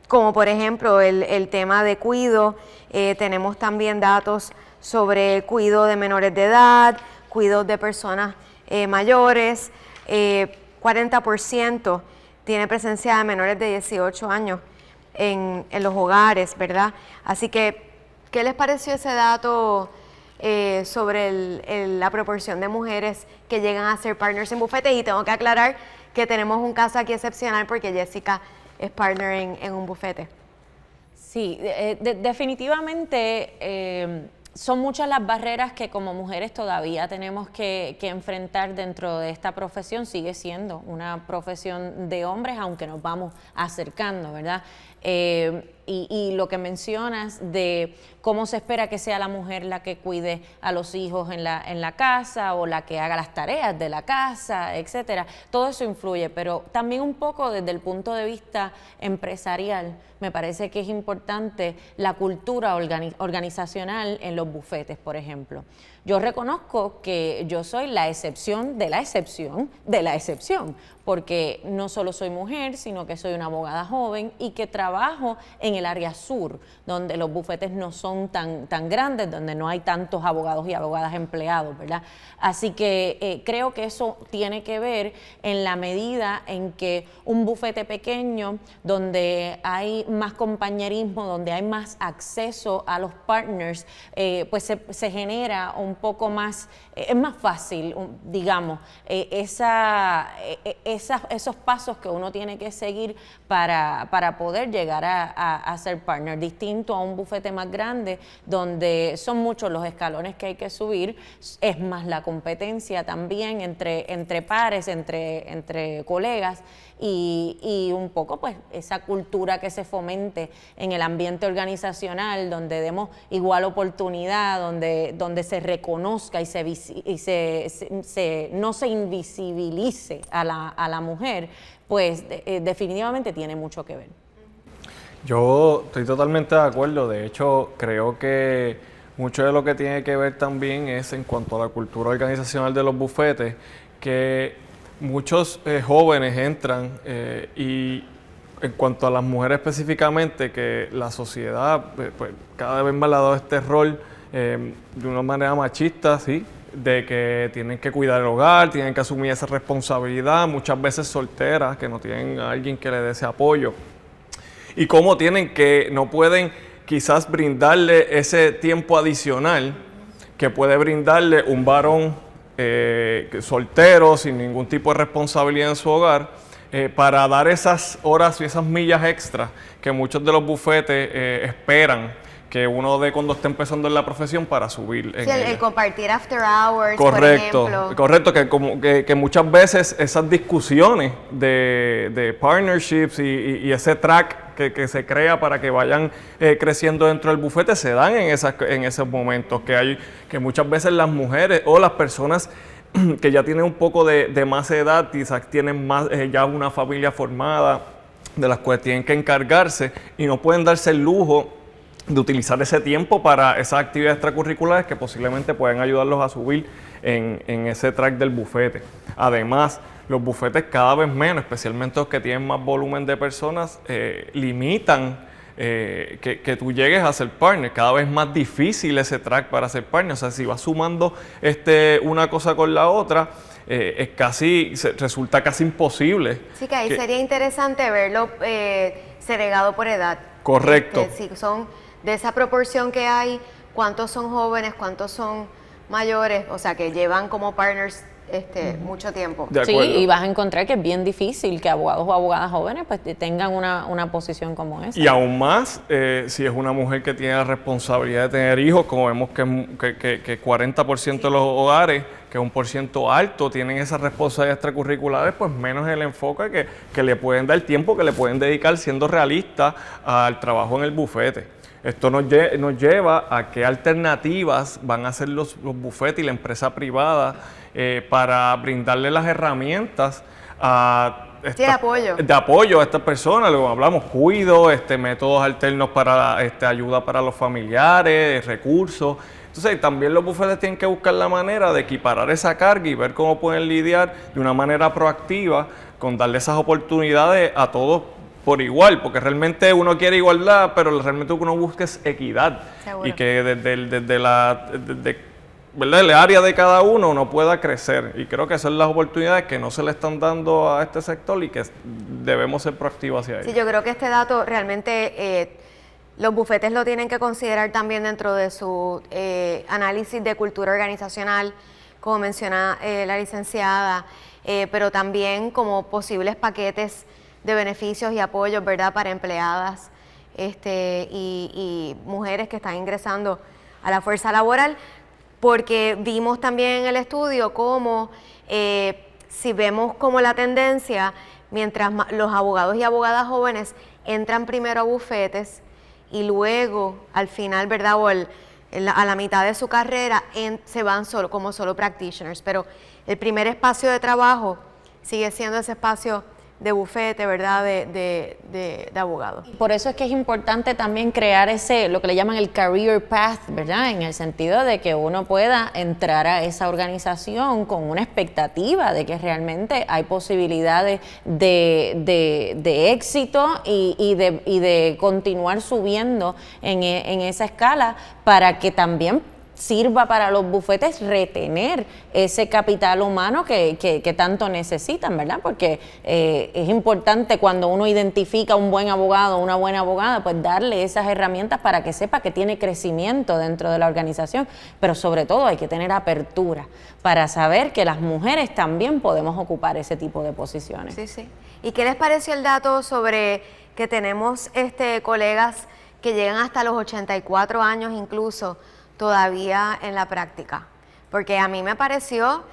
como por ejemplo el tema de cuido. Tenemos también datos sobre el cuidado de menores de edad, cuidado de personas mayores. 40% tiene presencia de menores de 18 años en los hogares, ¿verdad? Así que, ¿qué les pareció ese dato sobre la proporción de mujeres que llegan a ser partners en bufetes? Y tengo que aclarar que tenemos un caso aquí excepcional porque Jessica es partner en un bufete. Sí, definitivamente son muchas las barreras que como mujeres todavía tenemos que enfrentar dentro de esta profesión. Sigue siendo una profesión de hombres, aunque nos vamos acercando, ¿verdad? y lo que mencionas de cómo se espera que sea la mujer la que cuide a los hijos en la casa o la que haga las tareas de la casa, etcétera. Todo eso influye, pero también un poco desde el punto de vista empresarial, me parece que es importante la cultura organizacional en los bufetes, por ejemplo. Yo reconozco que yo soy la excepción de la excepción de la excepción, porque no solo soy mujer, sino que soy una abogada joven y que trabajo en el área sur, donde los bufetes no son tan grandes, donde no hay tantos abogados y abogadas empleados, ¿verdad? Así que creo que eso tiene que ver en la medida en que un bufete pequeño, donde hay más compañerismo, donde hay más acceso a los partners, pues se genera un poco más, es más fácil, digamos, esos pasos que uno tiene que seguir para poder llegar a ser partner, distinto a un bufete más grande donde son muchos los escalones que hay que subir, es más la competencia también entre pares, entre colegas y un poco pues esa cultura que se fomente en el ambiente organizacional donde demos igual oportunidad, donde se reconozca y no se invisibilice a la mujer, pues definitivamente tiene mucho que ver. Yo estoy totalmente de acuerdo. De hecho, creo que mucho de lo que tiene que ver también es en cuanto a la cultura organizacional de los bufetes, que muchos jóvenes entran y en cuanto a las mujeres específicamente, que la sociedad pues, cada vez más le ha dado este rol de una manera machista, ¿sí? De que tienen que cuidar el hogar, tienen que asumir esa responsabilidad, muchas veces solteras, que no tienen a alguien que les dé ese apoyo. Y cómo no pueden quizás brindarle ese tiempo adicional que puede brindarle un varón soltero, sin ningún tipo de responsabilidad en su hogar, para dar esas horas y esas millas extras que muchos de los bufetes esperan que uno dé cuando está empezando en la profesión para subir en el compartir after hours, correcto, por ejemplo. Correcto, que muchas veces esas discusiones de partnerships y ese track que se crea para que vayan creciendo dentro del bufete se dan en esos momentos que muchas veces las mujeres o las personas que ya tienen un poco de más edad, quizás tienen más ya una familia formada de las cuales tienen que encargarse y no pueden darse el lujo de utilizar ese tiempo para esas actividades extracurriculares que posiblemente pueden ayudarlos a subir en ese track del bufete. Además, los bufetes cada vez menos, especialmente los que tienen más volumen de personas, limitan que tú llegues a ser partner. Cada vez más difícil ese track para ser partner. O sea, si vas sumando una cosa con la otra, resulta casi imposible. Sí, que ahí sería interesante verlo segregado por edad. Correcto. Si son de esa proporción que hay, cuántos son jóvenes, cuántos son mayores, o sea, que llevan como partners mucho tiempo. Sí, y vas a encontrar que es bien difícil que abogados o abogadas jóvenes pues tengan una posición como esa. Y aún más, si es una mujer que tiene la responsabilidad de tener hijos, como vemos que 40% de los hogares, que es un porciento alto, tienen esas responsabilidades extracurriculares, pues menos el enfoque que le pueden dar tiempo, que le pueden dedicar siendo realistas al trabajo en el bufete. Esto nos lleva a qué alternativas van a hacer los bufetes y la empresa privada para brindarle las herramientas de apoyo a estas personas. Luego hablamos cuido, métodos alternos para ayuda para los familiares, recursos. Entonces también los bufetes tienen que buscar la manera de equiparar esa carga y ver cómo pueden lidiar de una manera proactiva con darle esas oportunidades a todos por igual, porque realmente uno quiere igualdad, pero realmente lo que uno busca es equidad. Seguro. Y que desde ¿verdad? El área de cada uno pueda crecer, y creo que esas son las oportunidades que no se le están dando a este sector y que debemos ser proactivos hacia ello. Sí, yo creo que este dato realmente los bufetes lo tienen que considerar también dentro de su análisis de cultura organizacional, como menciona la licenciada, pero también como posibles paquetes de beneficios y apoyos, ¿verdad?, para empleadas y mujeres que están ingresando a la fuerza laboral, porque vimos también en el estudio cómo si vemos como la tendencia, mientras los abogados y abogadas jóvenes entran primero a bufetes, y luego al final, ¿verdad? O a la mitad de su carrera se van como solo practitioners, pero el primer espacio de trabajo sigue siendo ese espacio de bufete, ¿verdad? De abogado. Por eso es que es importante también crear lo que le llaman el career path, ¿verdad? En el sentido de que uno pueda entrar a esa organización con una expectativa de que realmente hay posibilidades de éxito y de continuar subiendo en esa escala, para que también sirva para los bufetes retener ese capital humano que tanto necesitan, ¿verdad? Porque es importante, cuando uno identifica un buen abogado o una buena abogada, pues darle esas herramientas para que sepa que tiene crecimiento dentro de la organización, pero sobre todo hay que tener apertura para saber que las mujeres también podemos ocupar ese tipo de posiciones. Sí, sí. ¿Y qué les pareció el dato sobre que tenemos colegas que llegan hasta los 84 años incluso todavía en la práctica? Porque a mí me pareció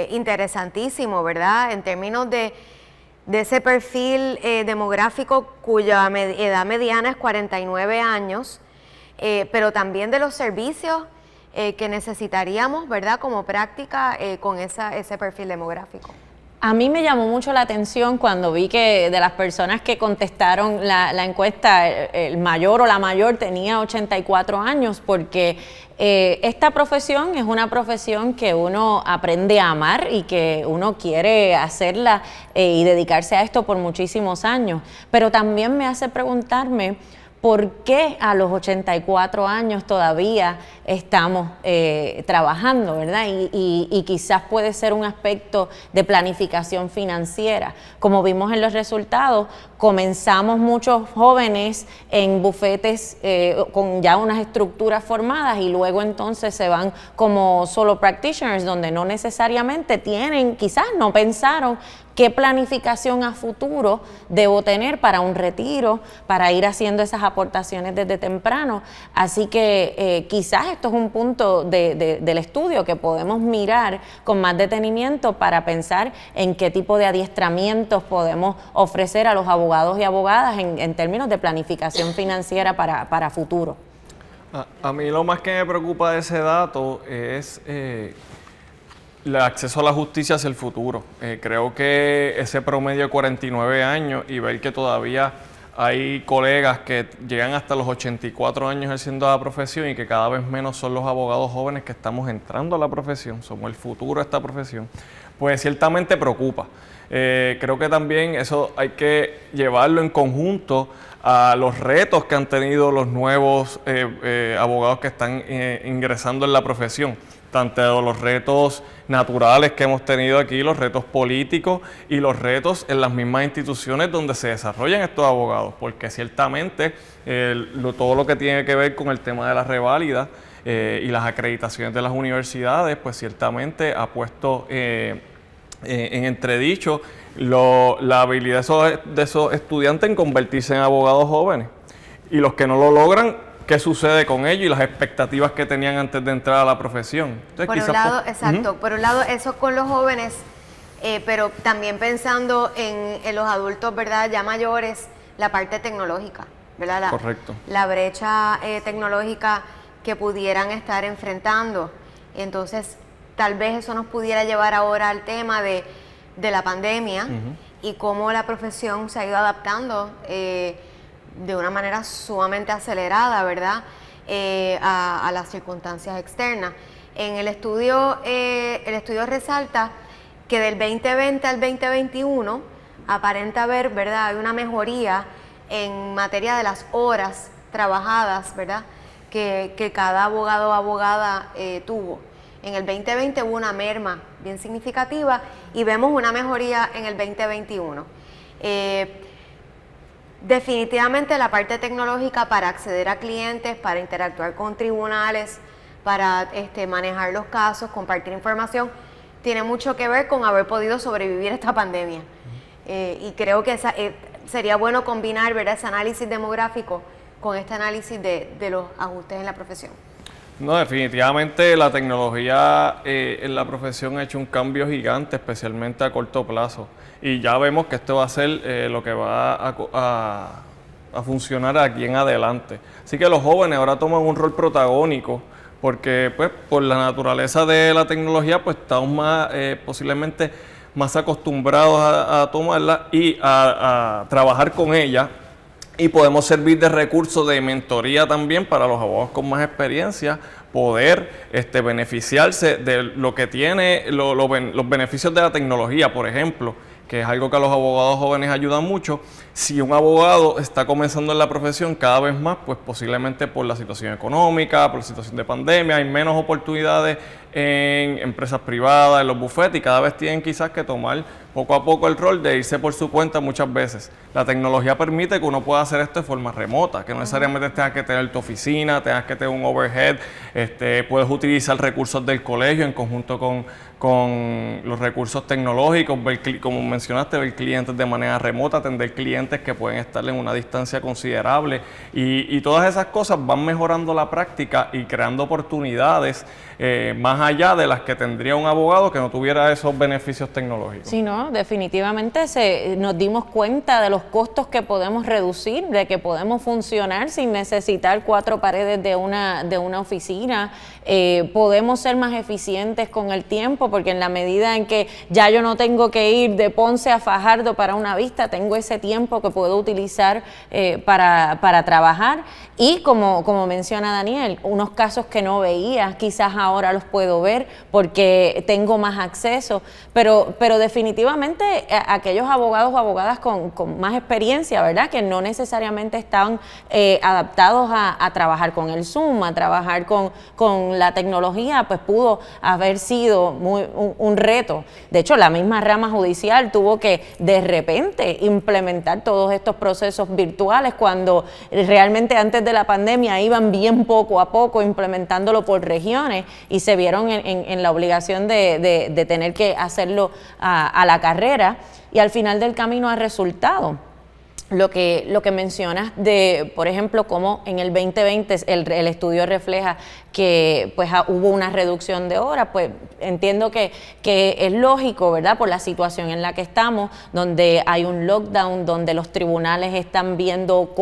interesantísimo, ¿verdad? En términos de ese perfil demográfico cuya edad mediana es 49 años, pero también de los servicios que necesitaríamos, ¿verdad? Como práctica con ese perfil demográfico. A mí me llamó mucho la atención cuando vi que de las personas que contestaron la encuesta, el mayor o la mayor tenía 84 años, porque esta profesión es una profesión que uno aprende a amar y que uno quiere hacerla y dedicarse a esto por muchísimos años. Pero también me hace preguntarme, ¿por qué a los 84 años todavía estamos trabajando, verdad? Y quizás puede ser un aspecto de planificación financiera. Como vimos en los resultados, comenzamos muchos jóvenes en bufetes con ya unas estructuras formadas, y luego entonces se van como solo practitioners, donde no necesariamente quizás no pensaron qué planificación a futuro debo tener para un retiro, para ir haciendo esas aportaciones desde temprano. Así que quizás esto es un punto del estudio que podemos mirar con más detenimiento para pensar en qué tipo de adiestramientos podemos ofrecer a los abogados y abogadas en términos de planificación financiera para futuro. A mí lo más que me preocupa de ese dato es el acceso a la justicia hacia el futuro. Creo que ese promedio de 49 años y ver que todavía hay colegas que llegan hasta los 84 años ejerciendo la profesión, y que cada vez menos son los abogados jóvenes que estamos entrando a la profesión, somos el futuro de esta profesión, pues ciertamente preocupa. Creo que también eso hay que llevarlo en conjunto a los retos que han tenido los nuevos abogados que están ingresando en la profesión, tanto los retos naturales que hemos tenido aquí, los retos políticos y los retos en las mismas instituciones donde se desarrollan estos abogados, porque ciertamente todo lo que tiene que ver con el tema de la reválida y las acreditaciones de las universidades, pues ciertamente ha puesto en entredicho la habilidad de esos estudiantes en convertirse en abogados jóvenes, y los que no lo logran, qué sucede con ellos y las expectativas que tenían antes de entrar a la profesión. Entonces, por un lado, exacto, por un lado eso con los jóvenes, pero también pensando en los adultos, ¿verdad? Ya mayores, la parte tecnológica, ¿verdad? Correcto. La brecha tecnológica que pudieran estar enfrentando. Entonces, tal vez eso nos pudiera llevar ahora al tema de la pandemia y cómo la profesión se ha ido adaptando de una manera sumamente acelerada, ¿verdad? A las circunstancias externas. En el estudio resalta que del 2020 al 2021 aparenta haber, ¿verdad?, hay una mejoría en materia de las horas trabajadas, ¿verdad?, que cada abogado o abogada tuvo. En el 2020 hubo una merma bien significativa y vemos una mejoría en el 2021. Definitivamente la parte tecnológica para acceder a clientes, para interactuar con tribunales, para manejar los casos, compartir información, tiene mucho que ver con haber podido sobrevivir esta pandemia. Y creo que sería bueno combinar, ¿verdad?, ese análisis demográfico con este análisis de los ajustes en la profesión. No, definitivamente la tecnología en la profesión ha hecho un cambio gigante, especialmente a corto plazo. Y ya vemos que esto va a ser lo que va a funcionar aquí en adelante. Así que los jóvenes ahora toman un rol protagónico porque pues por la naturaleza de la tecnología pues estamos más posiblemente más acostumbrados a tomarla y a trabajar con ella, y podemos servir de recurso de mentoría también para los abogados con más experiencia, poder beneficiarse de lo que tiene los beneficios de la tecnología, por ejemplo, que es algo que a los abogados jóvenes ayuda mucho. Si un abogado está comenzando en la profesión cada vez más, pues posiblemente por la situación económica, por la situación de pandemia, hay menos oportunidades en empresas privadas, en los bufetes, y cada vez tienen quizás que tomar poco a poco el rol de irse por su cuenta muchas veces. La tecnología permite que uno pueda hacer esto de forma remota, que no necesariamente tengas que tener tu oficina, tengas que tener un overhead, puedes utilizar recursos del colegio en conjunto con los recursos tecnológicos, como mencionaste, ver clientes de manera remota, atender clientes que pueden estar en una distancia considerable, y todas esas cosas van mejorando la práctica y creando oportunidades más allá de las que tendría un abogado que no tuviera esos beneficios tecnológicos. Sí, no, definitivamente nos dimos cuenta de los costos que podemos reducir, de que podemos funcionar sin necesitar 4 paredes de una oficina. Podemos ser más eficientes con el tiempo, porque en la medida en que ya yo no tengo que ir de Ponce a Fajardo para una vista, tengo ese tiempo que puedo utilizar para trabajar. Y como menciona Daniel, unos casos que no veía, quizás ahora los puedo ver porque tengo más acceso, pero definitivamente aquellos abogados o abogadas con más experiencia, ¿verdad?, que no necesariamente están adaptados a trabajar con el Zoom, a trabajar con la tecnología, pues pudo haber sido un reto. De hecho, la misma rama judicial tuvo que de repente implementar todos estos procesos virtuales cuando realmente antes de la pandemia iban bien poco a poco implementándolo por regiones, y se vieron en la obligación de tener que hacerlo a la carrera, y al final del camino ha resultado. Lo que mencionas de, por ejemplo, cómo en el 2020 el estudio refleja que pues hubo una reducción de horas, pues entiendo que es lógico, ¿verdad?, por la situación en la que estamos, donde hay un lockdown, donde los tribunales están viendo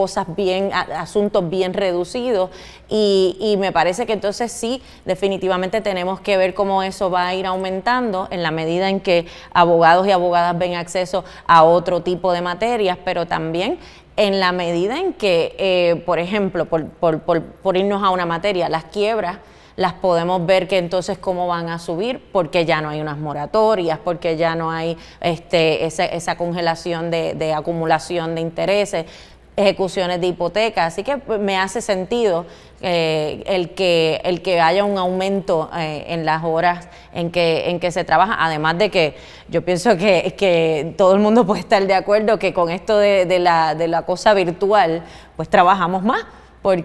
asuntos bien reducidos, y me parece que entonces sí, definitivamente tenemos que ver cómo eso va a ir aumentando en la medida en que abogados y abogadas ven acceso a otro tipo de materias, pero también en la medida en que, por ejemplo, por irnos a una materia, las quiebras, las podemos ver que entonces cómo van a subir, porque ya no hay unas moratorias, porque ya no hay esa congelación de acumulación de intereses, ejecuciones de hipoteca. Así que me hace sentido el que haya un aumento en las horas en que se trabaja, además de que yo pienso que todo el mundo puede estar de acuerdo que con esto de la cosa virtual pues trabajamos más,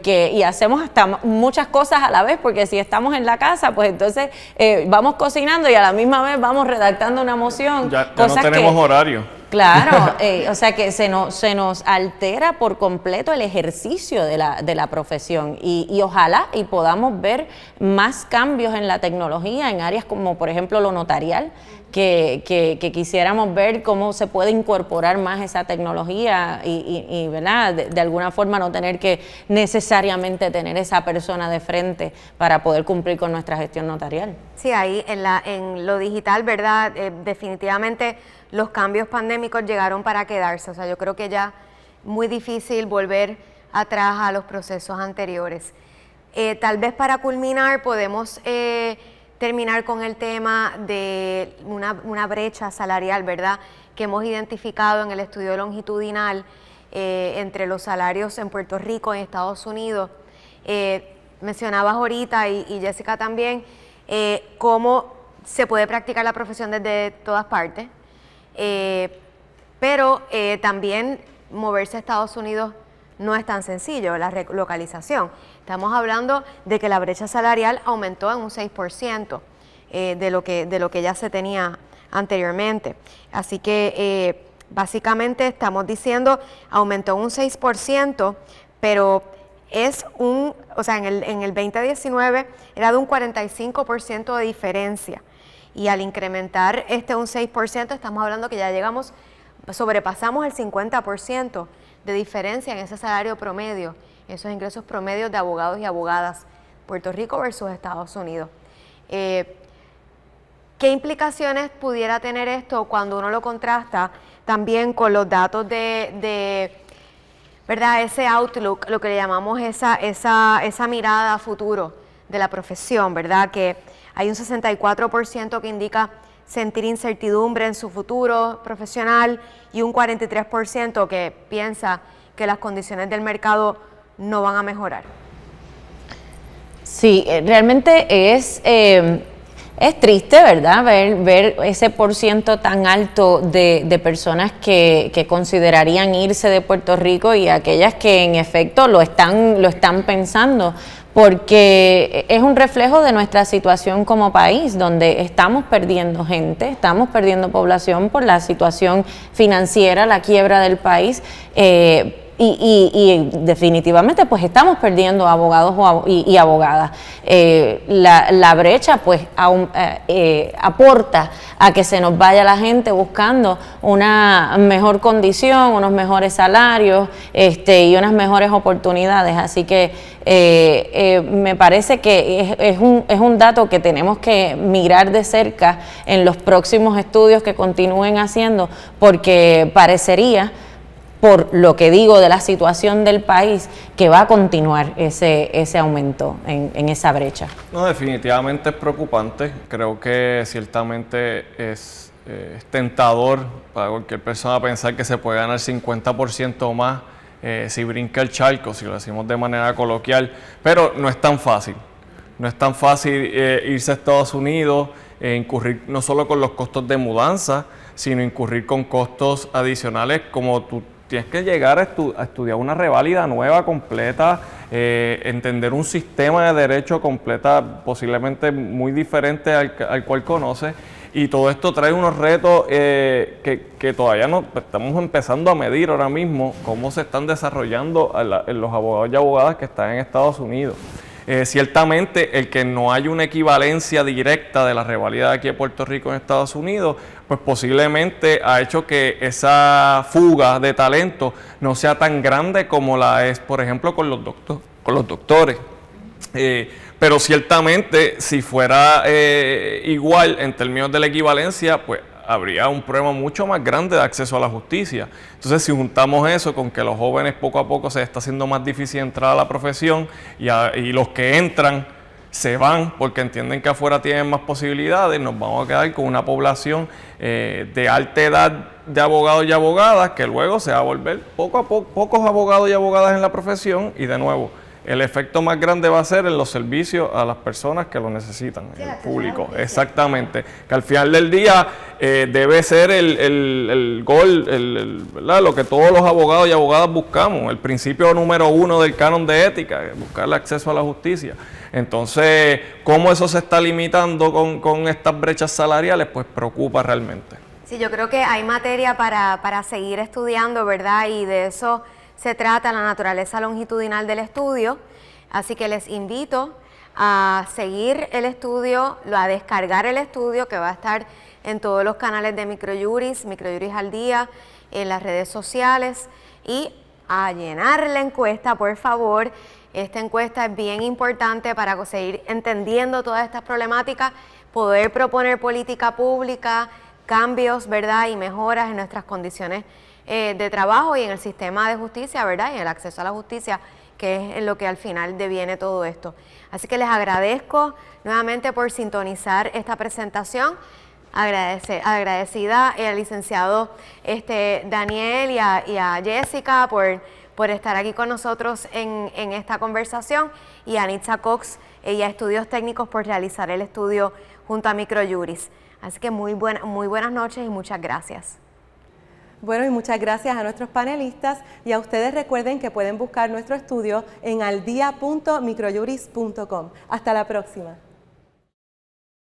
y hacemos hasta muchas cosas a la vez, porque si estamos en la casa, pues entonces vamos cocinando y a la misma vez vamos redactando una moción. Ya no tenemos horario. Claro, o sea que se nos altera por completo el ejercicio de la profesión, y ojalá y podamos ver más cambios en la tecnología en áreas como por ejemplo lo notarial, que quisiéramos ver cómo se puede incorporar más esa tecnología y ¿verdad?, de alguna forma no tener que necesariamente tener esa persona de frente para poder cumplir con nuestra gestión notarial. Sí, ahí en lo digital, ¿verdad? Definitivamente los cambios pandémicos llegaron para quedarse. O sea, yo creo que ya muy difícil volver atrás a los procesos anteriores. Tal vez para culminar podemos terminar con el tema de una brecha salarial, ¿verdad?, que hemos identificado en el estudio longitudinal entre los salarios en Puerto Rico y en Estados Unidos. Mencionabas ahorita y Jessica también cómo se puede practicar la profesión desde todas partes, pero también moverse a Estados Unidos no es tan sencillo, la relocalización. Estamos hablando de que la brecha salarial aumentó en un 6% de lo que ya se tenía anteriormente. Así que básicamente estamos diciendo aumentó un 6%, pero o sea, en el 2019 era de un 45% de diferencia. Y al incrementar un 6%, estamos hablando que ya llegamos sobrepasamos el 50% de diferencia en ese salario promedio, esos ingresos promedios de abogados y abogadas, Puerto Rico versus Estados Unidos. ¿Qué implicaciones pudiera tener esto cuando uno lo contrasta también con los datos de ¿verdad? Ese outlook, lo que le llamamos esa mirada a futuro de la profesión, ¿verdad? Que hay un 64% que indica sentir incertidumbre en su futuro profesional y un 43% que piensa que las condiciones del mercado no van a mejorar. Sí, realmente es triste, ¿verdad? Ver ese % tan alto de personas que considerarían irse de Puerto Rico y aquellas que en efecto lo están pensando, porque es un reflejo de nuestra situación como país, donde estamos perdiendo gente, estamos perdiendo población por la situación financiera, la quiebra del país. Y definitivamente pues estamos perdiendo abogados y abogadas. La brecha pues aporta a que se nos vaya la gente buscando una mejor condición, unos mejores salarios y unas mejores oportunidades. Así que me parece que es un dato que tenemos que mirar de cerca en los próximos estudios que continúen haciendo, porque parecería, por lo que digo de la situación del país, que va a continuar ese aumento en esa brecha. No, definitivamente es preocupante. Creo que ciertamente es tentador para cualquier persona pensar que se puede ganar 50% más si brinca el charco, si lo decimos de manera coloquial, pero no es tan fácil. No es tan fácil irse a Estados Unidos, incurrir no solo con los costos de mudanza, sino incurrir con costos adicionales como tú tienes que llegar a estudiar una reválida nueva, completa, entender un sistema de derecho completa, posiblemente muy diferente al cual conoces, y todo esto trae unos retos que todavía no estamos empezando a medir ahora mismo, cómo se están desarrollando en los abogados y abogadas que están en Estados Unidos. Ciertamente el que no haya una equivalencia directa de la reválida de aquí de Puerto Rico en Estados Unidos, pues posiblemente ha hecho que esa fuga de talento no sea tan grande como la es, por ejemplo, con los doctores. Pero ciertamente si fuera igual en términos de la equivalencia, pues habría un problema mucho más grande de acceso a la justicia. Entonces, si juntamos eso con que los jóvenes poco a poco se está haciendo más difícil entrar a la profesión y los que entran se van porque entienden que afuera tienen más posibilidades, nos vamos a quedar con una población de alta edad de abogados y abogadas que luego se va a volver poco a poco, pocos abogados y abogadas en la profesión, y de nuevo, el efecto más grande va a ser en los servicios a las personas que lo necesitan, sí, el público. Exactamente. Que al final del día debe ser el gol, ¿verdad? Lo que todos los abogados y abogadas buscamos, el principio número 1 del canon de ética, buscar el acceso a la justicia. Entonces, ¿cómo eso se está limitando con estas brechas salariales? Pues preocupa realmente. Sí, yo creo que hay materia para seguir estudiando, ¿verdad? Y de eso se trata la naturaleza longitudinal del estudio, así que les invito a seguir el estudio, a descargar el estudio que va a estar en todos los canales de Microjuris al Día, en las redes sociales, y a llenar la encuesta, por favor. Esta encuesta es bien importante para seguir entendiendo todas estas problemáticas, poder proponer política pública, cambios, ¿verdad? Y mejoras en nuestras condiciones de trabajo y en el sistema de justicia, ¿verdad? Y el acceso a la justicia, que es en lo que al final deviene todo esto. Así que les agradezco nuevamente por sintonizar esta presentación. Agradecida al licenciado Daniel y a Jessica por estar aquí con nosotros en esta conversación, y a Anitza Cox y a Estudios Técnicos por realizar el estudio junto a Microjuris. Así que muy buenas noches y muchas gracias. Bueno, y muchas gracias a nuestros panelistas, y a ustedes recuerden que pueden buscar nuestro estudio en aldia.microjuris.com. Hasta la próxima.